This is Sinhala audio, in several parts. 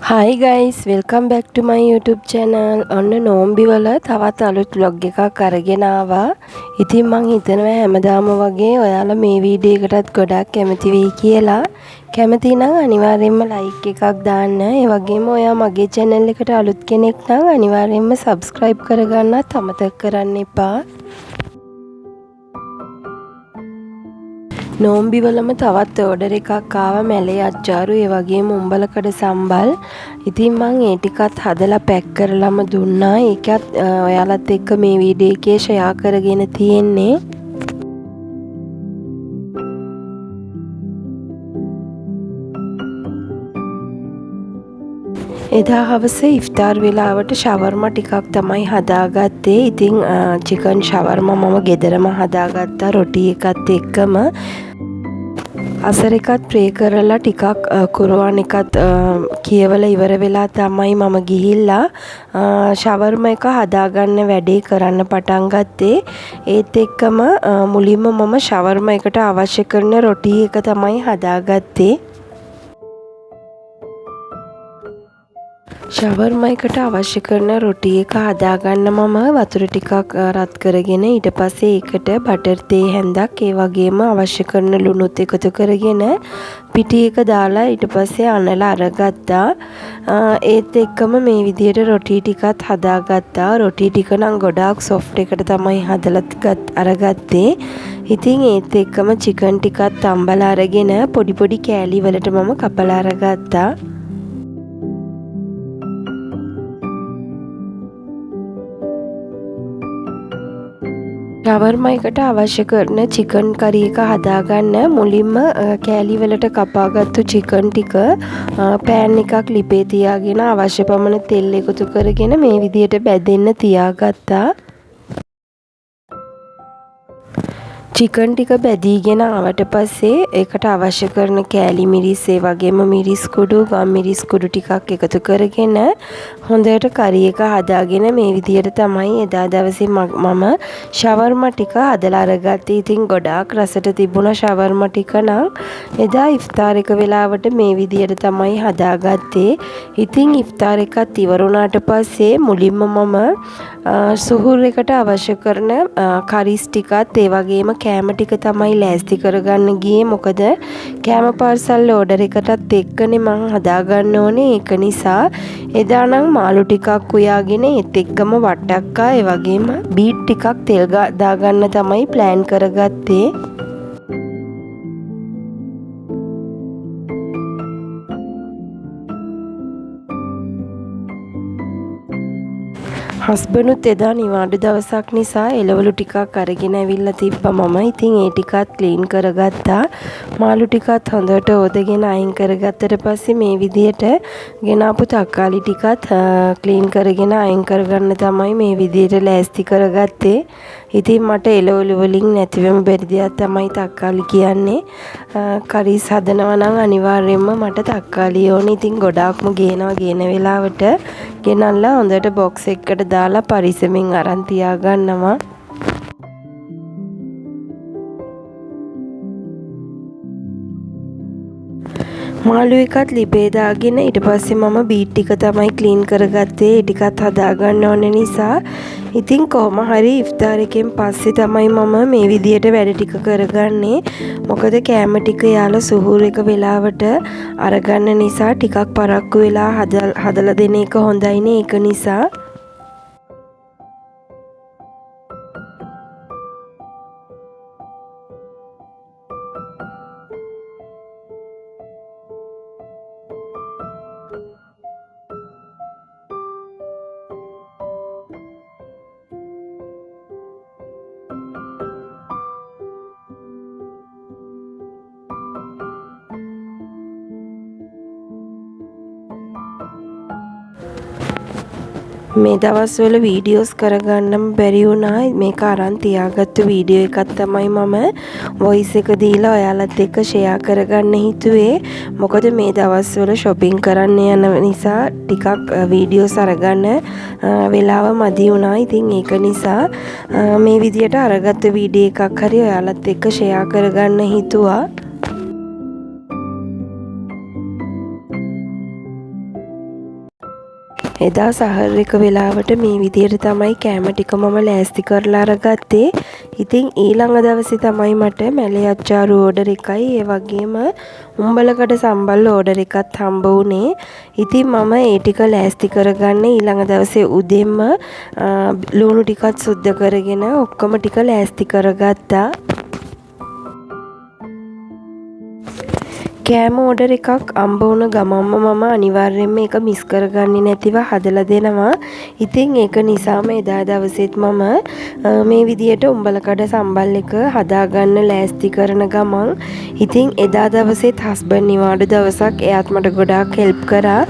Hi guys, welcome back to my YouTube channel. ඔන්න නෝම්බි වල තවත් අලුත් vlog එකක් අරගෙන ආවා. ඉතින් මං හිතනවා හැමදාම වගේ ඔයාලා මේ වීඩියෝ එකටත් ගොඩක් කැමති වෙයි කියලා. කැමති නම් අනිවාර්යයෙන්ම like එකක් දාන්න. ඒ වගේම ඔයා මගේ channel එකට අලුත් කෙනෙක් නම් අනිවාර්යයෙන්ම subscribe කරගන්නත් අමතක කරන්න එපා. නෝම්බි වලම තවත් ඕඩර් එකක් ආවා මැලේ අච්චාරු ඒ වගේම උඹලකඩ සම්බල්. ඉතින් මං ඒ ටිකත් හදලා පැක් කරලාම දුන්නා. ඒකත් ඔයාලත් එක්ක මේ වීඩියෝ එකේ ෂෙයා කරගෙන තියෙන්නේ. එදා හවස ඉෆ්තාර් වෙලාවට ෂවර්මා ටිකක් තමයි හදාගත්තේ. ඉතින් චිකන් ෂවර්මා මම ගෙදරම හදාගත්තා රොටි එකත් එක්කම. අසර එකත් ප්‍රේ කරලා ටිකක් කුරාන් එකත් කියවලා ඉවර වෙලා තමයි මම ගිහිල්ලා ෂවර්මා එක හදාගන්න වැඩේ කරන්න පටන් ගත්තේ. ඒත් එක්කම මුලින්ම මම ෂවර්මා එකට අවශ්‍ය කරන රොටි එක තමයි හදාගත්තේ. ෂවර්මා එකට අවශ්‍ය කරන රොටි එක හදාගන්න මම වතුර ටිකක් රත් කරගෙන ඊට පස්සේ ඒකට බටර් තේ හැන්දක් ඒ වගේම අවශ්‍ය කරන ලුණුත් එකතු කරගෙන පිටි එක දාලා ඊට පස්සේ අනලා අරගත්තා. ඒත් එක්කම මේ විදියට රොටි ටිකත් හදාගත්තා. රොටි ටික නම් ගොඩාක් සොෆ්ට් එකට තමයි හදලා අරගත්තේ. ඉතින් ඒත් එක්කම චිකන් ටිකත් තම්බලා අරගෙන පොඩි පොඩි කෑලි වලට මම කපලා අරගත්තා. ෂවර්මා එකට අවශ්‍ය කරන චිකන් කරි එක හදාගන්න මුලින්ම කෑලි වලට කපාගත්තු චිකන් ටික පෑන් එකක් ලිපේ තියාගෙන අවශ්‍ය පමණ තෙල් එකතු කරගෙන මේ විදියට බැදෙන්න තියාගත්තා. චිකන් ටික බැදීගෙන ආවට පස්සේ ඒකට අවශ්‍ය කරන කෑලි මිරිස් ඒ වගේම මිරිස් කුඩු ගම් මිරිස් කුඩු ටිකක් එකතු කරගෙන හොඳට කරි එක හදාගෙන මේ විදියට තමයි එදා දවසේ මම ෂවර්මා ටික හදලා අරගත්තේ. ඉතින් ගොඩාක් රසට තිබුණා ෂවර්මා ටික නම්. එදා ඉෆ්තාර් එක වෙලාවට මේ විදියට තමයි හදාගත්තේ. ඉතින් ඉෆ්තාර් එකත් ඉවර වුණාට පස්සේ මුලින්ම මම සුහුර් එකට අවශ්‍ය කරන කරිස් ටිකත් ඒ වගේම කෑම ටික තමයි ලෑස්ති කරගන්න ගියේ. මොකද කෑම පාර්සල් ඕඩර් එකටත් එක්කනේ මං හදාගන්න ඕනේ. ඒක නිසා එදා නම් මාළු ටිකක් උයාගෙන ඒත් එක්කම වට්ටක්කා ඒ වගේම බීට් ටිකක් තෙල් දාගන්න තමයි ප්ලෑන් කරගත්තේ. හස්බන්ඩ්ුත් එදා නිවාඩු දවසක් නිසා එළවලු ටිකක් අරගෙන ඇවිල්ලා තිබ්බා මම. ඉතින් ඒ ටිකත් ක්ලීන් කරගත්තා. මාළු ටිකත් හොඳට ඕදගෙන අයින් කරගත්තට පස්සේ මේ විදියට ගෙනාපු තක්කාලි ටිකත් ක්ලීන් කරගෙන අයින් කරගන්න තමයි මේ විදියට ලෑස්ති කරගත්තේ. ඉතින් මට එළවලු වලින් නැතිවෙම බැරි දෙයක් තමයි තක්කාලි කියන්නේ. කරිස් හදනවා නම් අනිවාර්යයෙන්ම මට තක්කාලි ඕනේ. ඉතින් ගොඩාක්ම ගේන වෙලාවට ගෙනල්ලා හොඳට බොක්ස් එකකට දාලා පරිස්සමින් අරන් තියාගන්නවා. මාළු එකත් ලිපේ දාගෙන ඊට පස්සේ මම බීට් ටික තමයි ක්ලීන් කරගත්තේ. ඒ ටිකත් හදාගන්න ඕන නිසා ඉතින් කොහොම හරි ඉෆ්තාර් එකෙන් පස්සේ තමයි මම මේ විදියට වැඩ ටික කරගන්නේ. මොකද කෑම ටික යාලා සුහුර් එක වෙලාවට අරගන්න නිසා ටිකක් පරක්කු වෙලා හදලා දෙන එක හොඳයිනේ. ඒක නිසා මේ දවස්වල වීඩියෝස් කරගන්නම බැරි වුණා. මේක අරන් තියාගත්තු වීඩියෝ එකක් තමයි මම වොයිස් එක දීලා ඔයාලත් එක්ක ෂෙයා කරගන්න හිතුවේ. මොකද මේ දවස්වල shopping කරන්න යන නිසා ටිකක් වීඩියෝස් අරගන්න වෙලාව මදි වුණා. ඉතින් ඒක නිසා මේ විදියට අරගත්තු වීඩියෝ එකක් හරි ඔයාලත් එක්ක ෂෙයා කරගන්න හිතුවා. එදා සහර් එක වෙලාවට මේ විදියට තමයි කෑම ටික මම ලෑස්ති කරලා අරගත්තේ. ඉතින් ඊළඟ දවසේ තමයි මට මැලේ අච්චාරු ඕඩර් එකයි ඒ වගේම උම්බලකඩ සම්බල් ඕඩර් එකත් හම්බ වුණේ. ඉතින් මම ඒ ටික ලෑස්ති කරගන්න ඊළඟ දවසේ උදේම ලුණු ටිකත් සුද්ධ කරගෙන ඔක්කොම ටික ලෑස්ති කරගත්තා. කෑම ඕඩර් එකක් අම්බ වුණ ගමම්ම මම අනිවාර්යෙන්ම ඒක මිස් කරගන්නේ නැතිව හදලා දෙනවා. ඉතින් ඒක නිසාම එදා දවසෙත් මම මේ විදියට උම්බලකඩ සම්බල් එක හදාගන්න ලෑස්ති කරන ගමන් ඉතින් එදා දවසෙත් හස්බන්ඩ් නිවාඩු දවසක් එයාත් මට ගොඩාක් හෙල්ප් කරා.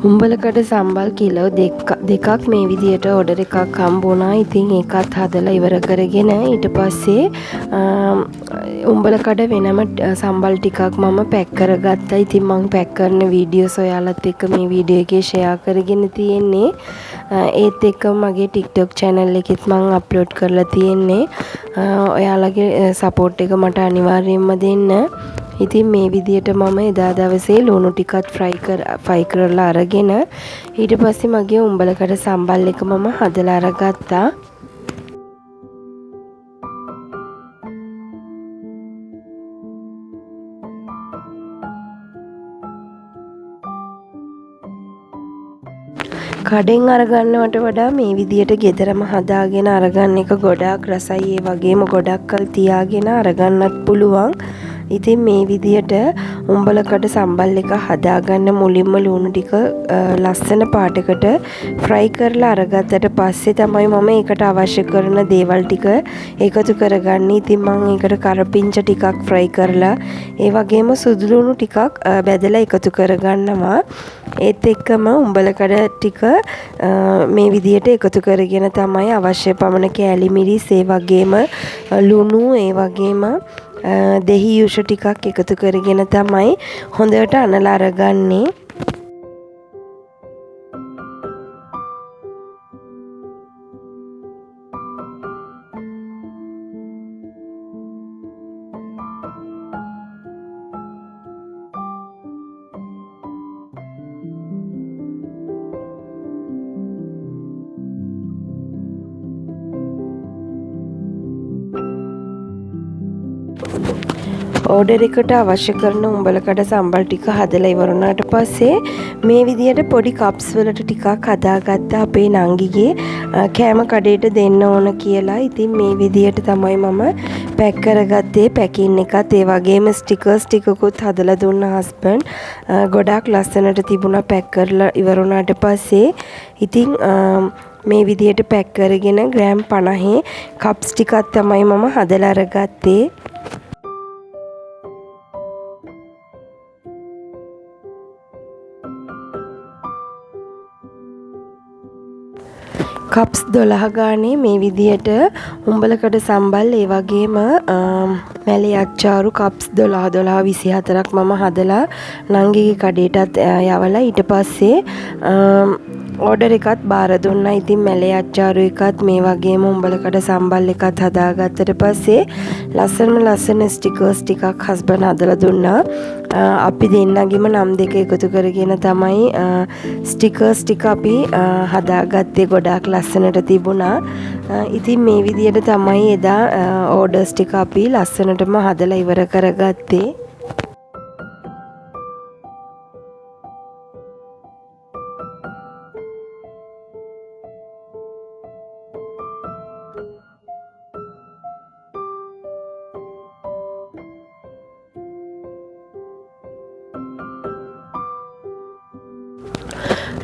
උම්බලකඩ සම්බල් කිලෝ දෙකක් මේ විදියට ඕඩර් එකක් හම්බුණා. ඉතින් ඒකත් හදලා ඉවර කරගෙන ඊට පස්සේ උම්බලකඩ වෙනම සම්බල් ටිකක් මම පැක් කරගත්තා. ඉතින් මම පැක් කරන වීඩියෝස් ඔයාලත් එක්ක මේ වීඩියෝ එකේ ෂෙයා කරගෙන තියෙන්නේ. ඒත් එක්කම මගේ TikTok channel එකෙත් මම අප්ලෝඩ් කරලා තියෙන්නේ. ඔයාලගේ සපෝට් එක මට අනිවාර්යයෙන්ම දෙන්න. ඉතින් මේ විදියට මම එදා දවසේ ලුණු ටිකත් ෆ්‍රයි කරලා අරගෙන ඊට පස්සේ මගේ උම්බලකඩ සම්බල් එක මම හදලා අරගත්තා. කඩෙන් අරගන්නවට වඩා මේ විදියට ගෙදරම හදාගෙන අරගන්න එක ගොඩාක් රසයි. ඒ වගේම ගොඩක් කල් තියාගෙන අරගන්නත් පුළුවන්. ඉතින් මේ විදියට උම්බලකඩ සම්බල් එක හදාගන්න මුලින්ම ලුණු ටික ලස්සන පාටකට ෆ්‍රයි කරලා අරගත්තට පස්සේ තමයි මම ඒකට අවශ්‍ය කරන දේවල් ටික එකතු කරගන්නේ. ඉතින් මම ඒකට කරපිංච ටිකක් ෆ්‍රයි කරලා ඒ වගේම සුදු ලුණු ටිකක් බෙදලා එකතු කරගන්නවා. ඒත් එක්කම උම්බලකඩ ටික මේ විදියට එකතු කරගෙන තමයි අවශ්‍ය පමණ කෑලි මිරිස් ඒ වගේම ලුණු ඒ වගේම දෙහි යුෂ ටිකක් එකතු කරගෙන තමයි හොඳට අනලා අරගන්නේ. ඕඩර් එකට අවශ්‍ය කරන උම්බලකඩ සම්බල් ටික හදලා ඉවර වුණාට පස්සේ මේ විදියට පොඩි කප්ස් වලට ටිකක් හදාගත්ත අපේ නංගිගේ කෑම කඩේට දෙන්න ඕන කියලා. ඉතින් මේ විදියට තමයි මම පැක් කරගත්තේ. පැකින් එකත් ඒ වගේම ස්ටිකර්ස් ටිකකුත් හදලා දුන්න හස්බන්ඩ්. ගොඩාක් ලස්සනට තිබුණා පැක් කරලා ඉවර වුණාට පස්සේ. ඉතින් මේ විදියට පැක් කරගෙන ග්‍රෑම් 50 කප්ස් ටිකක් තමයි මම හදලා අරගත්තේ. කප්ස් 12 ගානේ මේ විදියට උම්බලකඩ සම්බල් ඒ වගේම මැලේ අච්චාරු කප්ස් 12 24ක් මම හදලා නංගිගේ කඩේටත් යවලා ඊට පස්සේ ඕඩර් එකත් බාර දුන්නා. ඉතින් මැලේ අච්චාරු එකත් මේ වගේම උම්බලකඩ සම්බල් එකත් හදාගත්තට පස්සේ ලස්සන ස්ටිකර්ස් ටිකක් හස්බන්ඩ් හදලා දුන්නා. අපි දෙන්නගෙම නම් දෙක එකතු කරගෙන තමයි ස්ටිකර්ස් ටික අපි හදාගත්තේ. ගොඩාක් ලස්සනට තිබුණා. ඉතින් මේ විදියට තමයි එදා ඕඩර්ස් ටික අපි ලස්සනටම හදලා ඉවර කරගත්තේ.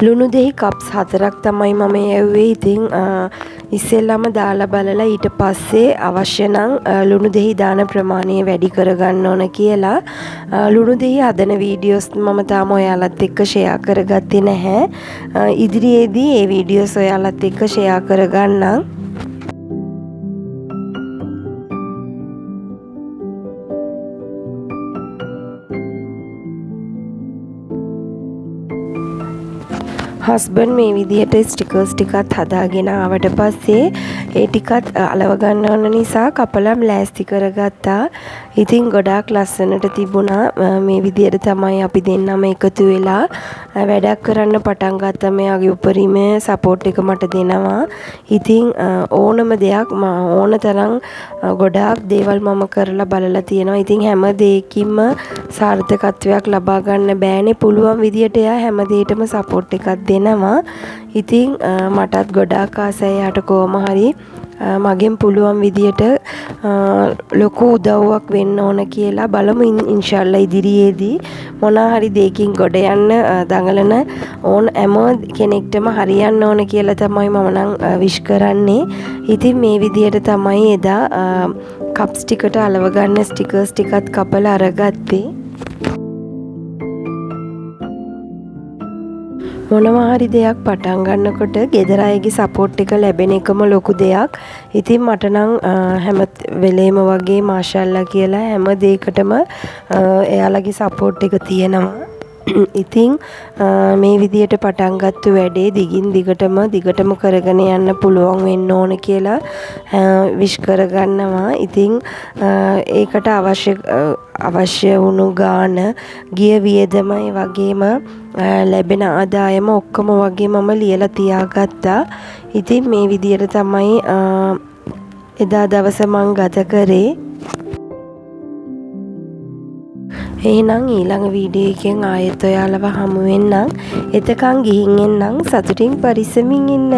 ලුණු දෙහි කප්ස් 4ක් තමයි මම යවුවේ. ඉතින් ඉස්සෙල්ලාම දාලා බලලා ඊට පස්සේ අවශ්‍ය නම් ලුණු දෙහි දාන ප්‍රමාණය වැඩි කරගන්න ඕන කියලා. ලුණු දෙහි හදන වීඩියෝස් මම තාම ඔයාලත් එක්ක ෂෙයා කරගත්තේ නැහැ. ඉදිරියේදී ඒ වීඩියෝස් ඔයාලත් එක්ක ෂෙයා කරගන්නම්. හස්බන්ඩ් මේ විදිහට ස්ටිකර්ස් ටිකත් හදාගෙන ආවට පස්සේ ඒ ටිකත් අලව ගන්න ඕන නිසා කපලම් ලෑස්ති කරගත්තා. ඉතින් ගොඩාක් ලස්සනට තිබුණා. මේ විදිහට තමයි අපි දෙන්නම එකතු වෙලා වැඩක් කරන්න පටන් ගත්තා. මෙයාගේ උපරිම සපෝට් එක මට දෙනවා. ඉතින් ඕනම දෙයක් ඕන තරම් ගොඩාක් දේවල් මම කරලා බලලා තියෙනවා. ඉතින් හැම දෙයකින්ම සාර්ථකත්වයක් ලබා ගන්න බෑනේ. පුළුවන් විදියට එයා හැම දෙයකටම සපෝට් එකක් දෙනවා. ඉතින් මටත් ගොඩාක් ආසයි යාට කොහොම හරි මගෙන් පුළුවන් විදියට ලොකු උදව්වක් වෙන්න ඕන කියලා බලමු. ඉන්ෂාල්ලා ඉදිරියේදී මොනවා හරි දෙයකින් ගොඩ යන්න දඟලන ඕන හැම කෙනෙක්ටම හරියන්න ඕන කියලා තමයි මම නම් විශ් කරන්නේ. ඉතින් මේ විදියට තමයි එදා කප්ස් ටිකට අලව ගන්න ස්ටිකර්ස් ටිකත් කපලා අරගත්තේ. මොනවා හරි දෙයක් පටන් ගන්නකොට ගෙදර අයගේ සපෝට් එක ලැබෙන එකම ලොකු දෙයක්. ඉතින් මට නම් හැම වෙලේම වගේ මාෂාල්ලා කියලා හැම දෙයකටම එයාලගේ සපෝට් එක තියෙනවා. ඉතින් මේ විදියට පටන් ගත්ත වැඩේ දිගින් දිගටම කරගෙන යන්න පුළුවන් වෙන්න ඕන කියලා විශ් කරගන්නවා. ඉතින් ඒකට අවශ්‍ය වුණු ගාන, ගිය වියදම, ඒ වගේම ලැබෙන ආදායම ඔක්කොම වගේ මම ලියලා තියාගත්තා. ඉතින් මේ විදියට තමයි එදා දවස මං ගත කරේ. එහෙනම් ඊළඟ වීඩියෝ එකෙන් ආයෙත් ඔයාලව හමු වෙන්නම්. එතකන් ගිහින් එන්නම්. සතුටින් පරිස්සමින් ඉන්න.